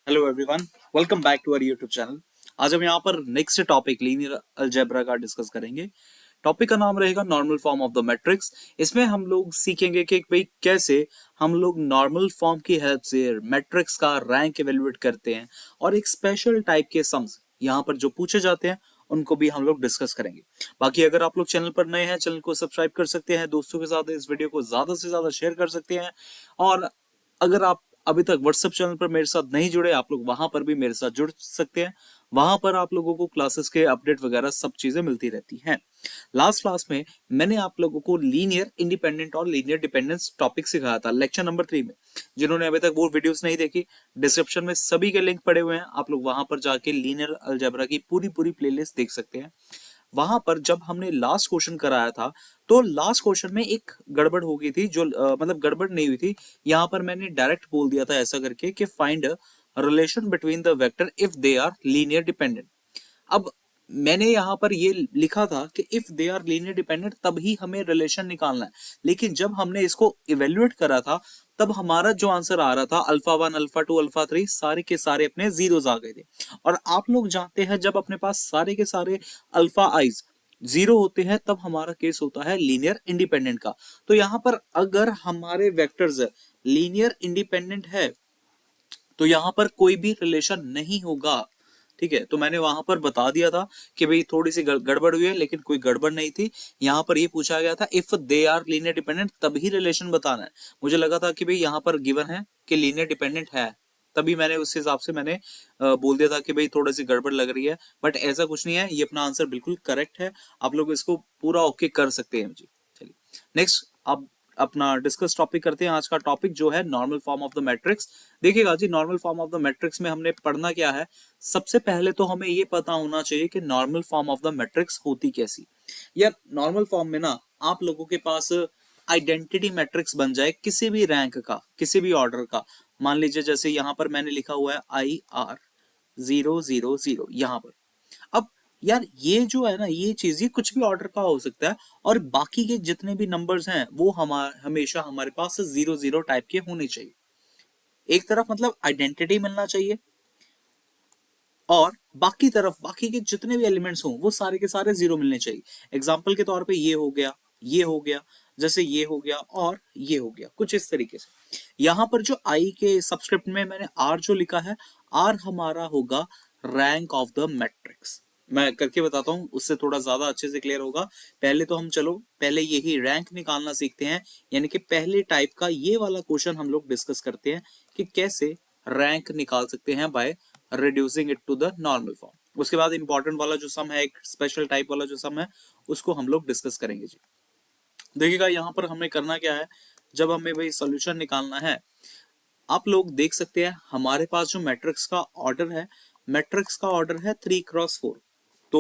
Hello everyone, welcome back to our YouTube channel. आज हम यहाँ पर नेक्स्ट टॉपिक लीनियर अलजेब्रा का डिस्कस करेंगे। टॉपिक का नाम रहेगा normal form of the matrix. इसमें हम लोग सीखेंगे कि भाई कैसे हम लोग नॉर्मल फॉर्म की हेल्प से मैट्रिक्स का रैंक एवेल्युएट करते हैं और एक स्पेशल टाइप के सम्स यहाँ पर जो पूछे जाते हैं उनको भी हम लोग डिस्कस करेंगे। बाकी अगर आप लोग चैनल पर नए हैं, चैनल को सब्सक्राइब कर सकते हैं, दोस्तों के साथ इस वीडियो को ज्यादा से ज्यादा शेयर कर सकते हैं। और अगर आप अभी तक व्हाट्सएप चैनल पर मेरे साथ नहीं जुड़े, आप लोग वहां पर भी मेरे साथ जुड़ सकते हैं। वहां पर आप लोगों को क्लासेस के अपडेट वगैरह सब चीजें मिलती रहती हैं। लास्ट क्लास में मैंने आप लोगों को लीनियर इंडिपेंडेंट और लीनियर डिपेंडेंस टॉपिक सिखाया था लेक्चर नंबर 3 में। जिन्होंने अभी तक वो वीडियोस नहीं देखी, डिस्क्रिप्शन में सभी के लिंक पड़े हुए हैं, आप लोग वहां पर जाके लीनियर अलजेब्रा की पूरी पूरी प्लेलिस्ट देख सकते हैं। वहां पर जब हमने लास्ट क्वेश्चन कराया था तो लास्ट क्वेश्चन में एक गड़बड़ हो गई थी, जो मतलब गड़बड़ नहीं हुई थी। यहां पर मैंने डायरेक्ट बोल दिया था ऐसा करके कि find relation between the vector if they are linear dependent. अब मैंने यहां पर ये लिखा था कि if they are linear dependent तभी हमें रिलेशन निकालना है, लेकिन जब हमने इसको इवेल्युएट करा था तब हमारा जो आंसर आ रहा था अल्फा 1 अल्फा 2 अल्फा 3 सारे के सारे अपने जीरोस आ गए थे। और आप लोग जानते हैं जब अपने पास सारे के सारे अल्फा आइज जीरो होते हैं तब हमारा केस होता है लीनियर इंडिपेंडेंट का। तो यहां पर अगर हमारे वेक्टर्स लीनियर इंडिपेंडेंट है तो यहां पर कोई भी रिलेशन नहीं होगा। ठीक है, तो मैंने वहां पर बता दिया था कि भाई थोड़ी सी गड़बड़ हुई है, लेकिन कोई गड़बड़ नहीं थी। यहां पर ये पूछा गया था if they are linear dependent तभी रिलेशन बताना है। मुझे लगा था कि भाई यहां पर गिवन है कि लीनियर डिपेंडेंट है, तभी मैंने उस हिसाब से मैंने बोल दिया था कि भाई थोड़ी सी गड़बड़ लग रही है, बट ऐसा कुछ नहीं है, ये अपना आंसर बिल्कुल करेक्ट है। आप लोग इसको पूरा ओके कर सकते हैं जी। चलिए नेक्स्ट आप अपना डिस्कस टॉपिक करते हैं। आज का टॉपिक जो है normal form of the matrix. देखिएगा जी, normal form of the matrix में हमने पढ़ना क्या है। सबसे पहले तो हमें ये पता होना चाहिए कि normal form of the matrix होती कैसी। यार नॉर्मल फॉर्म में ना आप लोगों के पास आइडेंटिटी मैट्रिक्स बन जाए किसी भी रैंक का, किसी भी ऑर्डर का। मान लीजिए जैसे यहाँ पर मैंने लिखा हुआ है IR 0 0 0 यहाँ पर। अब यार ये जो है ना, ये चीज ये कुछ भी ऑर्डर का हो सकता है और बाकी के जितने भी नंबर्स हैं वो हमेशा हमारे पास 0 0 टाइप के होने चाहिए। एक तरफ मतलब आइडेंटिटी मिलना चाहिए और बाकी तरफ बाकी के जितने भी एलिमेंट्स हों वो सारे के सारे जीरो मिलने चाहिए। एग्जाम्पल के तौर पे ये हो गया, ये हो गया, जैसे ये हो गया और ये हो गया, कुछ इस तरीके से। यहां पर जो आई के सबस्क्रिप्ट में मैंने आर जो लिखा है, आर हमारा होगा रैंक ऑफ द मैट्रिक्स। मैं करके बताता हूं, उससे थोड़ा ज्यादा अच्छे से क्लियर होगा। पहले तो हम चलो पहले यही रैंक निकालना सीखते हैं, यानी कि पहले टाइप का ये वाला क्वेश्चन हम लोग डिस्कस करते हैं कि कैसे रैंक निकाल सकते हैं by reducing it to the normal form. उसके बाद इंपॉर्टेंट वाला जो सम है, एक स्पेशल टाइप वाला जो सम है, उसको हम लोग डिस्कस करेंगे जी। देखिएगा यहाँ पर हमें करना क्या है, जब हमें भाई सोल्यूशन निकालना है, आप लोग देख सकते हैं हमारे पास जो मैट्रिक्स का ऑर्डर है, मैट्रिक्स का ऑर्डर है 3x4। तो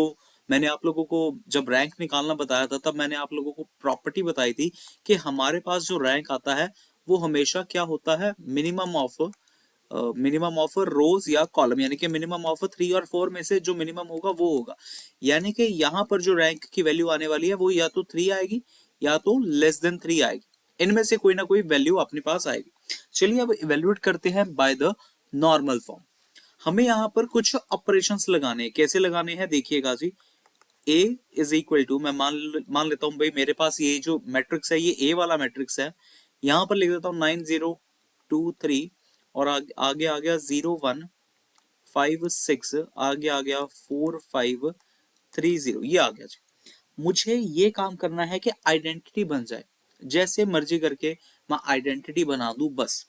मैंने आप लोगों को जब रैंक निकालना बताया था तब मैंने आप लोगों को प्रॉपर्टी बताई थी कि हमारे पास जो रैंक आता है वो हमेशा क्या होता है, मिनिमम ऑफ रोज या कॉलम, यानी कि मिनिमम ऑफ 3 और 4 में से जो मिनिमम होगा वो होगा। यानी कि यहाँ पर जो रैंक की वैल्यू आने वाली है वो या तो 3 आएगी या तो लेस देन 3 आएगी, इनमें से कोई ना कोई वैल्यू अपने पास आएगी। चलिए अब इवेल्युएट करते हैं बाय द नॉर्मल फॉर्म। हमें यहाँ पर कुछ ऑपरेशंस लगाने हैं। कैसे लगाने हैं देखिएगा जी। a इज इक्वल टू, मैं मान लेता हूं भाई मेरे पास ये जो मैट्रिक्स है ये a वाला मैट्रिक्स है। यहां पर लिख देता हूं 9 0 2 3 और आगे आ गया 0 1 5 6, आगे आ गया 4 5 3 0, ये आ गया जी। मुझे ये काम करना है कि आइडेंटिटी बन जाए, जैसे मर्जी करके मैं आइडेंटिटी बना दूं बस।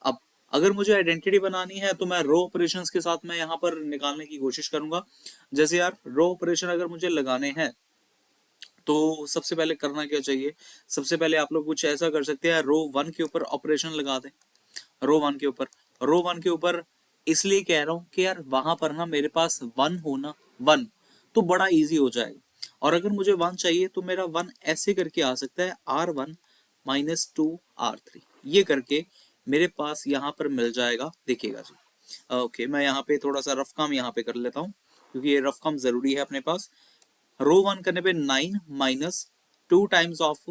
अब अगर मुझे आइडेंटिटी बनानी है तो मैं रो ऑपरेशंस के साथ मैं यहाँ पर निकालने की कोशिश करूंगा। जैसे यार रो ऑपरेशन अगर मुझे लगाने हैं तो सबसे पहले करना क्या चाहिए, सबसे पहले आप लोग कुछ ऐसा कर सकते हैं, रो 1 के ऊपर ऑपरेशन लगा दें। रो वन के ऊपर इसलिए कह रहा हूं कि यार वहां पर ना मेरे पास वन होना, वन तो बड़ा इजी हो जाएगा। और अगर मुझे वन चाहिए तो मेरा वन ऐसे करके आ सकता है R1 - 2 R3, ये करके मेरे पास यहाँ पर मिल जाएगा। देखिएगा जी, ओके मैं यहाँ पे थोड़ा सा रफ काम यहाँ पे कर लेता हूँ क्योंकि ये रफ काम जरूरी है अपने पास। रो 1 करने पे 9 माइनस 2 टाइम्स ऑफ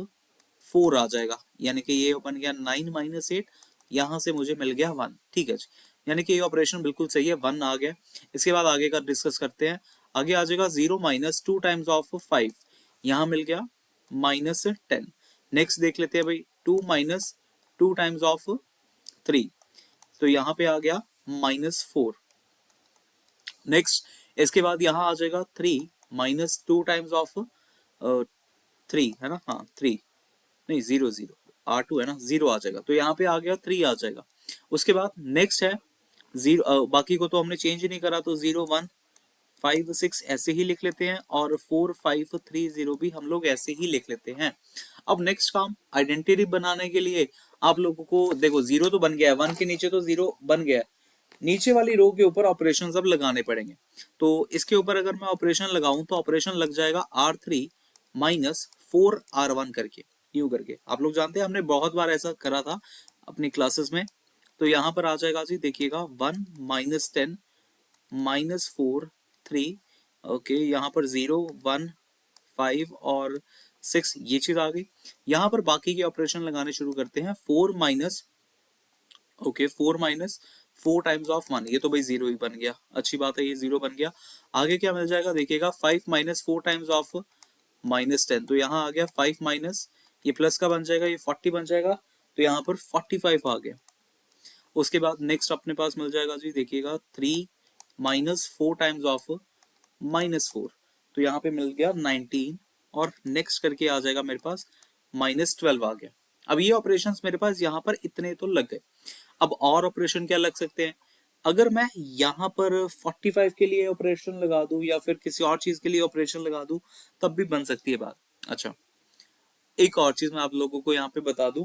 4 आ जाएगा, यानी कि ये बन गया 9 - 8, यहां से मुझे मिल गया 1। ठीक है जी, यानी कि ये ऑपरेशन बिल्कुल सही है, 1 आ गया। इसके बाद आगे का डिस्कस करते हैं। आगे आ जाएगा 0 माइनस 2 टाइम्स ऑफ 5, यहाँ मिल गया -10। नेक्स्ट देख लेते हैं भाई, 2 माइनस 2 टाइम्स ऑफ 3, तो यहाँ पे आ गया -4। नेक्स्ट इसके बाद यहाँ आ जाएगा 3 माइनस 2 टाइम्स ऑफ 3, है ना, हाँ 3, नहीं 0 0, R2 है ना, 0 आ जाएगा, तो यहाँ पे आ गया 3 आ जाएगा। उसके बाद नेक्स्ट है 0, बाकी को तो हमने चेंज ही नहीं करा, तो 0 1 5 6 ऐसे ही लिख लेते हैं, और 4 5 3 0 भी हम लोग ऐसे ही लिख लेते हैं। अब नेक्स्ट काम आइडेंटिटी बनाने के लिए आप लोगों को देखो, 0 तो बन गया है, 1 के नीचे तो 0 बन गया है, नीचे वाली रो के ऊपर ऑपरेशन अब लगाने पड़ेंगे। तो इसके ऊपर अगर मैं ऑपरेशन लगाऊं तो ऑपरेशन लग जाएगा R3 माइनस 4R1 करके, यूं करके। आप लोग जानते हैं हमने बहुत बार ऐसा करा था अपनी क्लासेस में। तो यहाँ पर आ जाएगा जी, देखिएगा 1 माइनस 10 माइनस 4 3, ओके, यहाँ पर 0 1 5 और 6 ये चीज आ गई। यहाँ पर बाकी के ऑपरेशन लगाने शुरू करते हैं। 4 minus, okay, 4 minus 4 times of 1, ये तो भाई 0 ही बन गया, अच्छी बात है, ये 0 बन गया। आगे क्या मिल जाएगा, देखिएगा 5 माइनस 4 टाइम्स ऑफ -10, तो यहाँ आ गया 5 माइनस, ये प्लस का बन जाएगा, ये 40 बन जाएगा, तो यहाँ पर 45 आ गया। उसके बाद नेक्स्ट अपने पास मिल जाएगा जी, देखिएगा 3 माइनस 4 टाइम्स ऑफ -4, तो यहाँ पे मिल गया 19, और नेक्स्ट करके आ जाएगा मेरे पास -12 आ गया। अब ये ऑपरेशंस मेरे पास यहाँ पर इतने तो लग गए। अब और ऑपरेशन क्या लग सकते हैं, अगर मैं यहाँ पर 45 के लिए ऑपरेशन लगा दूं या फिर किसी और चीज के लिए ऑपरेशन लगा दूं, तब भी बन सकती है बात। अच्छा, एक और चीज मैं आप लोगों को यहाँ पे बता दूं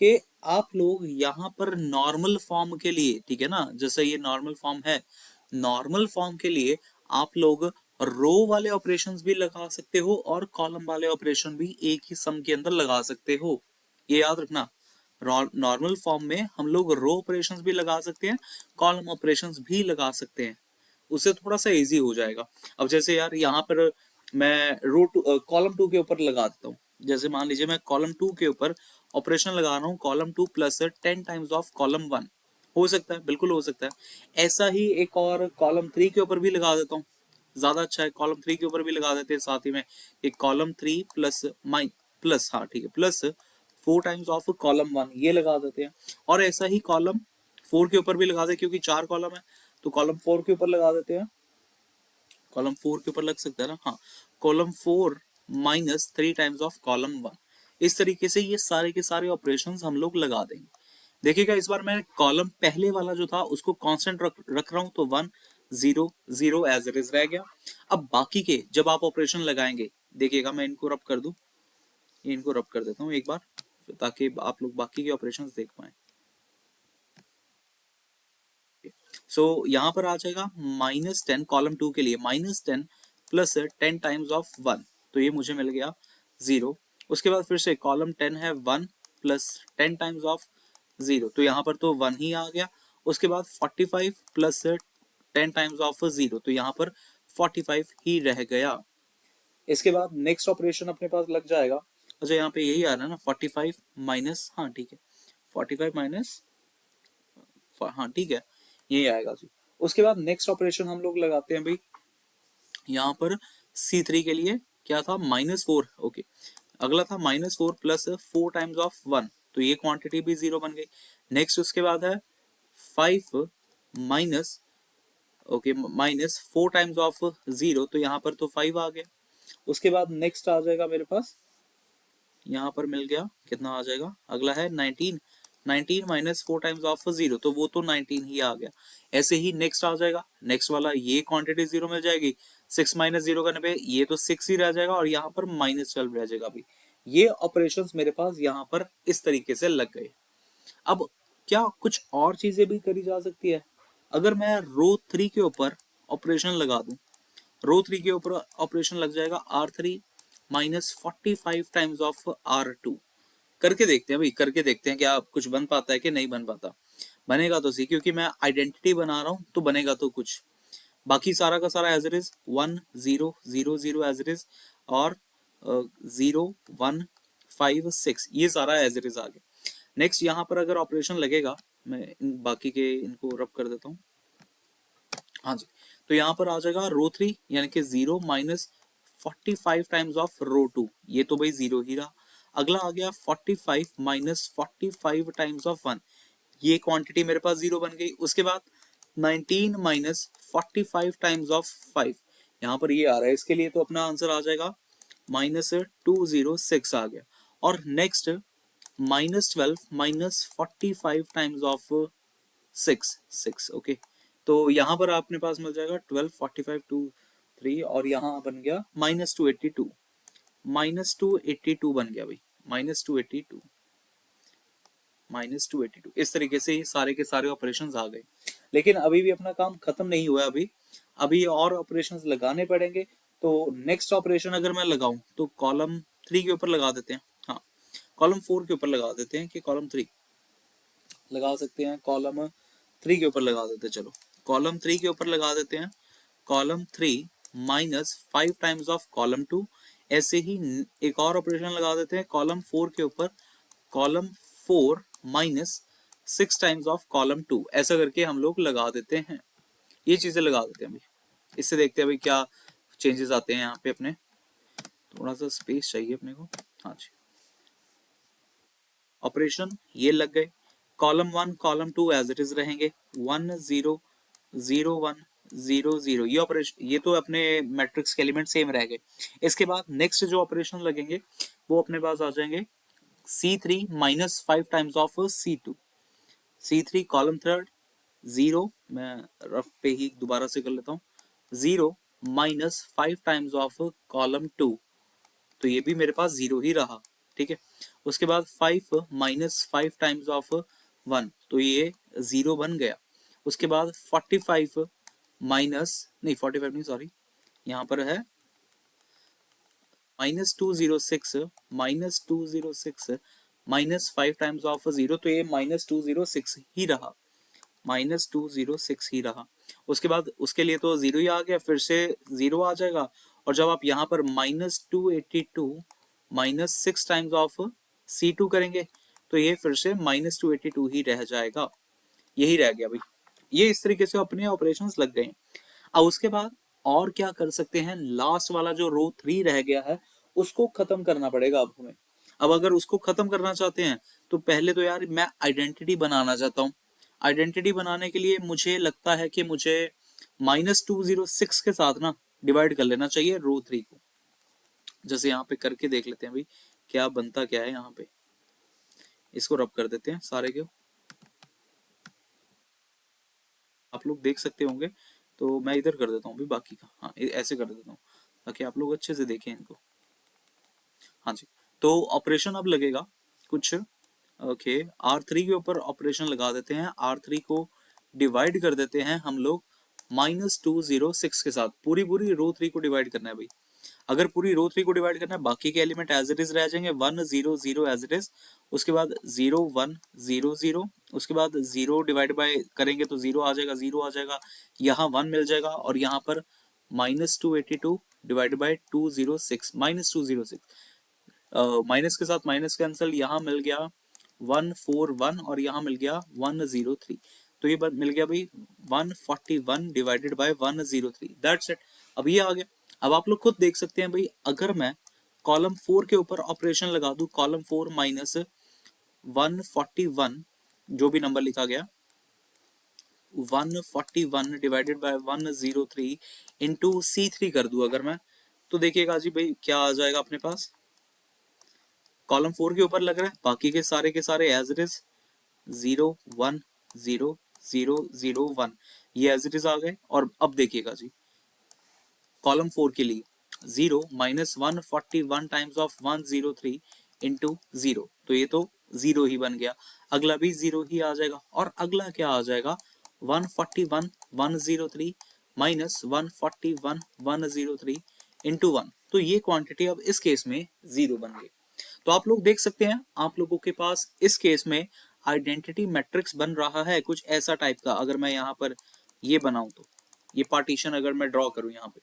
कि आप लोग यहाँ पर नॉर्मल फॉर्म के लिए, ठीक है ना, जैसे ये नॉर्मल फॉर्म है, नॉर्मल फॉर्म के लिए आप लोग रो वाले ऑपरेशंस भी लगा सकते हो और कॉलम वाले ऑपरेशन भी एक ही सम के अंदर लगा सकते हो, ये याद रखना। नॉर्मल फॉर्म में हम लोग रो ऑपरेशंस भी लगा सकते हैं, कॉलम ऑपरेशंस भी लगा सकते हैं, उससे थोड़ा सा इजी हो जाएगा। अब जैसे यार यहाँ पर मैं कॉलम 2 के ऊपर लगा देता हूँ, जैसे मान लीजिए मैं कॉलम 2 के ऊपर ऑपरेशन लगा रहा हूँ, column 2 plus 10 times of column 1, हो सकता है, बिल्कुल हो सकता है। ऐसा ही एक और कॉलम 3 के ऊपर भी लगा देता हूँ, ज्यादा अच्छा है, कॉलम 3 के ऊपर भी लगा देते हैं साथ ही में, एक कॉलम 3 प्लस प्लस, हाँ ठीक है, प्लस 4 टाइम्स ऑफ कॉलम 1 ये लगा देते हैं। और ऐसा ही कॉलम 4 के ऊपर भी लगा दे, क्योंकि 4 कॉलम है, तो कॉलम 4 के ऊपर लगा देते हैं, कॉलम 4 के ऊपर लग सकता है ना, हाँ, column 4 minus 3 times of column 1। इस तरीके से ये सारे के सारे ऑपरेशंस हम लोग लगा देंगे। देखिएगा इस बार मैं कॉलम पहले वाला जो था उसको कांस्टेंट रख रहा हूं, तो 1 0 0 एज इट इज रह गया। अब बाकी के जब आप ऑपरेशन लगाएंगे, देखिएगा मैं इनको रब कर दूं, इनको रब कर देता हूं एक बार, ताकि आप लोग बाकी के ऑपरेशंस देख पाए। सो यहाँ पर आ जाएगा -10 कॉलम 2 के लिए, -10 प्लस 10 टाइम्स ऑफ 1, तो ये मुझे मिल गया 0। उसके बाद फिर से कॉलम 10 है 1 प्लस 10 टाइम्स ऑफ 0, तो यहाँ पर तो 1 ही आ गया। उसके बाद 45 प्लस 10 टाइम्स ऑफ 0, तो यहाँ पर 45 ही रह गया। इसके बाद नेक्स्ट ऑपरेशन अपने पास लग जाएगा। अच्छा, यहाँ पे यही आ रहा है ना, 45 माइनस, हाँ ठीक है, 45 माइनस, हाँ ठीक है, यही आएगा जी। उसके बाद नेक्स्ट ऑपरेशन हम लोग लगाते हैं भाई, यहाँ पर C3 के लिए क्या था, -4, ओके, अगला था -4 प्लस 4 टाइम्स ऑफ 1, तो ये क्वांटिटी भी 0 बन गई। नेक्स्ट उसके बाद है 5 minus, okay, minus 4 times of 0, तो यहाँ पर तो 5 आ गया। उसके बाद नेक्स्ट आ जाएगा मेरे पास, यहाँ पर मिल गया, कितना आ जाएगा, अगला है 19, 19 माइनस 4 टाइम्स ऑफ 0, तो वो तो 19 ही आ गया। ऐसे ही नेक्स्ट आ जाएगा, नेक्स्ट वाला ये क्वांटिटी 0 मिल जाएगी, 6 माइनस 0 करने पे ये तो 6 ही रह जाएगा, और यहाँ पर -12 रह जाएगा। अभी ये ऑपरेशंस मेरे पास यहाँ पर इस तरीके से लग गए। अब क्या कुछ और चीजें भी करी जा सकती है, अगर मैं रो 3 के ऊपर ऑपरेशन लगा दूं, रो 3 के ऊपर ऑपरेशन लग जाएगा R3 minus 45 times of R2, करके देखते हैं भाई, करके देखते हैं क्या कुछ बन पाता है कि नहीं बन पाता। बनेगा तो सही, क्योंकि मैं आइडेंटिटी बना रहा हूं, तो बनेगा तो कुछ। बाकी सारा का सारा as it is 1 0 0 0 as it is, और 0 1 5 6 ये सारा एज इट इज आ गया। नेक्स्ट यहाँ पर अगर ऑपरेशन लगेगा मैं इन बाकी के इनको रब कर देता हूँ। हाँ जी, तो यहाँ पर आ जाएगा रो 3 यानी कि 0 माइनस 45 टाइम्स ऑफ रो 2, ये तो भाई 0 ही रहा। अगला आ गया 45 माइनस 45 टाइम्स ऑफ 1, ये क्वांटिटी मेरे पास 0 बन गई। उसके बाद 19 माइनस 45 टाइम्स ऑफ 5, यहाँ पर ये आ रहा है, इसके लिए तो अपना आंसर आ जाएगा -206 आ गया। और next -12 minus 45 times of 6 okay, तो यहाँ पर आपने पास मिल जाएगा 12 45 2 3 और यहाँ बन गया -282, -282 बन गया भाई, -282, -282। इस तरीके से ये सारे के सारे ऑपरेशंस आ गए। लेकिन अभी भी अपना काम खत्म नहीं हुआ है, अभी और ऑपरेशंस लगाने पड़ेंगे। तो नेक्स्ट ऑपरेशन अगर मैं लगाऊं तो कॉलम 3 के ऊपर लगा देते हैं, हाँ कॉलम 4 के ऊपर लगा देते हैं कि कॉलम 3 लगा सकते हैं, कॉलम 3 के ऊपर लगा देते हैं। चलो कॉलम 3 के ऊपर लगा देते हैं, column 3 minus 5 times of column 2। ऐसे ही एक और ऑपरेशन लगा देते हैं कॉलम 4 के ऊपर, column 4 minus 6 times of column 2, ऐसा करके हम लोग लगा देते हैं। ये चीजें लगा देते हैं भाई, इससे देखते हैं भाई क्या चेंजेस आते हैं। यहाँ पे अपने थोड़ा सा स्पेस चाहिए अपने को, हाँ जी। ऑपरेशन ये लग गए, column 1 column 2 as it is रहेंगे, 1 0 0 1 0 0, ये ऑपरेशन, ये तो अपने मैट्रिक्स के एलिमेंट सेम रह गए। इसके बाद नेक्स्ट जो ऑपरेशन लगेंगे वो अपने पास आ जाएंगे C3 minus 5 times of C2, C3 column third 0, मैं रफ पे ही दोबारा से कर लेता हूँ, 0 माइनस 5 टाइम्स ऑफ कॉलम 2, तो ये भी मेरे पास 0 ही रहा, ठीक है। उसके बाद 5 माइनस 5 टाइम्स ऑफ 1, तो ये 0 बन गया। उसके बाद 45 माइनस नहीं 45 नहीं सॉरी, यहाँ पर है -206 माइनस 5 टाइम्स ऑफ 0, तो ये -206 ही रहा, -206 ही रहा। उसके बाद उसके लिए तो 0 ही आ गया, फिर से 0 आ जाएगा। और जब आप यहाँ पर -282 माइनस 6 टाइम्स ऑफ C2 करेंगे तो ये फिर से -282 ही रह जाएगा, यही रह गया भाई। ये इस तरीके से अपने ऑपरेशंस लग गए। अब उसके बाद और क्या कर सकते हैं, लास्ट वाला जो रो 3 रह गया है उसको खत्म करना पड़ेगा अब हमें। अब अगर उसको खत्म करना चाहते हैं तो पहले तो यार मैं आइडेंटिटी बनाना चाहता हूँ। आइडेंटिटी बनाने के लिए मुझे लगता है कि मुझे -206 के साथ ना डिवाइड कर लेना चाहिए रो 3 को। जैसे यहाँ पे करके देख लेते हैं भाई क्या बनता क्या है। यहाँ पे इसको रब कर देते हैं सारे के, आप लोग देख सकते होंगे। तो मैं इधर कर देता हूँ भी बाकी का, हाँ ऐसे कर देता हूँ ताकि आप लोग अच्छे से देखें इनको। हाँ जी, तो ऑपरेशन अब लगेगा कुछ, ओके R3 के ऊपर ऑपरेशन लगा देते हैं। R3 को डिवाइड कर देते हैं हम लोग -206 के साथ, पूरी पूरी रो 3 को डिवाइड करना है भाई। अगर पूरी रो 3 को डिवाइड करना है, बाकी के एलिमेंट एज इट इज रह जाएंगे, 1 0 0 एज इट इज। उसके बाद 0 1 0 0, उसके बाद 0 डिवाइड बाय करेंगे तो 0 आ जाएगा, 0 आ जाएगा, यहाँ 1 मिल जाएगा। और यहाँ पर -282 डिवाइड बाय 206 -206, माइनस के साथ माइनस कैंसिल, यहाँ मिल गया 141 और यहाँ मिल गया 103, तो ये मिल गया भाई 141 डिवाइडेड बाय 103, दैट्स इट। अब ये आ गया। अब आप लोग खुद देख सकते हैं भाई, अगर मैं कॉलम 4 के ऊपर ऑपरेशन लगा दूं, कॉलम 4 माइनस 141 जो भी नंबर लिखा गया 141 डिवाइडेड बाय 103 इंटू C3 कर दूं अगर मैं, तो देखिएगा जी भाई क्या आ जाएगा अपने पास। कॉलम 4 के ऊपर लग रहा है, बाकी के सारे एज इट इज 0 1 0 0 0 1, ये एज इट इज आ गए। और अब देखिएगा जी कॉलम 4 के लिए 0 माइनस 141 टाइम्स ऑफ 103 इंटू 0, तो ये तो 0 ही बन गया। अगला भी 0 ही आ जाएगा। और अगला क्या आ जाएगा 141 103 माइनस 141 103 इंटू 1, तो ये क्वांटिटी अब इस केस में 0 बन गई। तो आप लोग देख सकते हैं आप लोगों के पास इस केस में आइडेंटिटी मैट्रिक्स बन रहा है कुछ ऐसा टाइप का। अगर मैं यहाँ पर ये बनाऊं तो ये पार्टीशन अगर मैं ड्रॉ करूं, यहाँ पे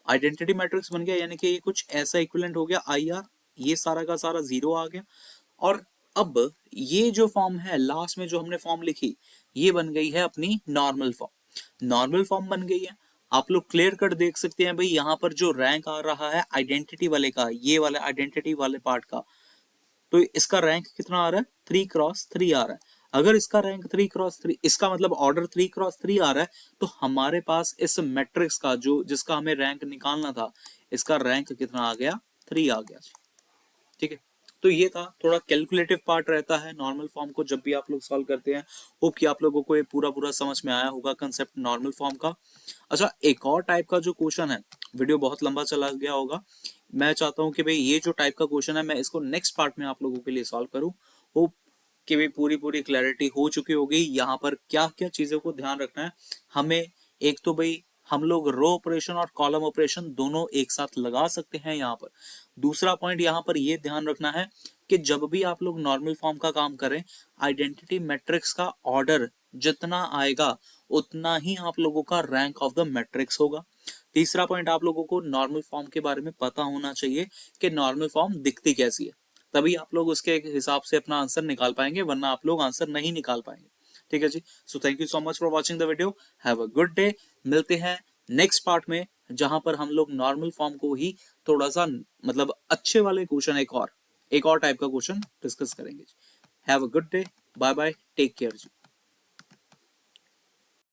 आइडेंटिटी मैट्रिक्स बन गया, यानी कि ये कुछ ऐसा इक्विवेलेंट हो गया IR, ये सारा का सारा 0 आ गया। और अब ये जो फॉर्म है, लास्ट में जो हमने फॉर्म लिखी, ये बन गई है अपनी नॉर्मल फॉर्म। नॉर्मल फॉर्म बन गई है। आप लोग क्लियर कट देख सकते हैं भाई, यहाँ पर जो रैंक आ रहा है आइडेंटिटी वाले का, ये वाला आइडेंटिटी वाले पार्ट का, तो इसका रैंक कितना आ रहा है, 3x3 आ रहा है। अगर इसका रैंक 3x3, इसका मतलब ऑर्डर 3x3 आ रहा है, तो हमारे पास इस मैट्रिक्स का जो, जिसका हमें रैंक निकालना था, इसका रैंक कितना आ गया, 3 आ गया। ठीक है, तो ये था, थोड़ा कैलकुलेटिव पार्ट रहता है नॉर्मल फॉर्म को जब भी आप लोग सॉल्व करते हैं। होप कि आप लोगों को ये पूरा पूरा समझ में आया होगा कंसेप्ट नॉर्मल फॉर्म का। अच्छा, एक और टाइप का जो क्वेश्चन है, वीडियो बहुत लंबा चला गया होगा, मैं चाहता हूं कि भाई ये जो टाइप का क्वेश्चन है मैं इसको नेक्स्ट पार्ट में आप लोगों के लिए सॉल्व करूं। होप कि भाई पूरी पूरी क्लैरिटी हो चुकी होगी यहाँ पर क्या क्या चीजों को ध्यान रखना है हमें। एक तो भाई हम लोग रो ऑपरेशन और कॉलम ऑपरेशन दोनों एक साथ लगा सकते हैं यहाँ पर। दूसरा पॉइंट यहाँ पर ये ध्यान रखना है कि जब भी आप लोग नॉर्मल फॉर्म का काम करें, आइडेंटिटी मैट्रिक्स का ऑर्डर जितना आएगा उतना ही आप लोगों का रैंक ऑफ द मैट्रिक्स होगा। तीसरा पॉइंट, आप लोगों को नॉर्मल फॉर्म के बारे में पता होना चाहिए कि नॉर्मल फॉर्म दिखती कैसी है, तभी आप लोग उसके हिसाब से अपना आंसर निकाल पाएंगे, वरना आप लोग आंसर नहीं निकाल पाएंगे। ठीक है जी, so thank you so much for watching the video, have a good day. मिलते हैं नेक्स्ट पार्ट में, जहां पर हम लोग नॉर्मल फॉर्म को ही थोड़ा सा मतलब अच्छे वाले क्वेश्चन, एक और टाइप का क्वेश्चन डिस्कस करेंगे। Have a good day, bye bye, take care ji.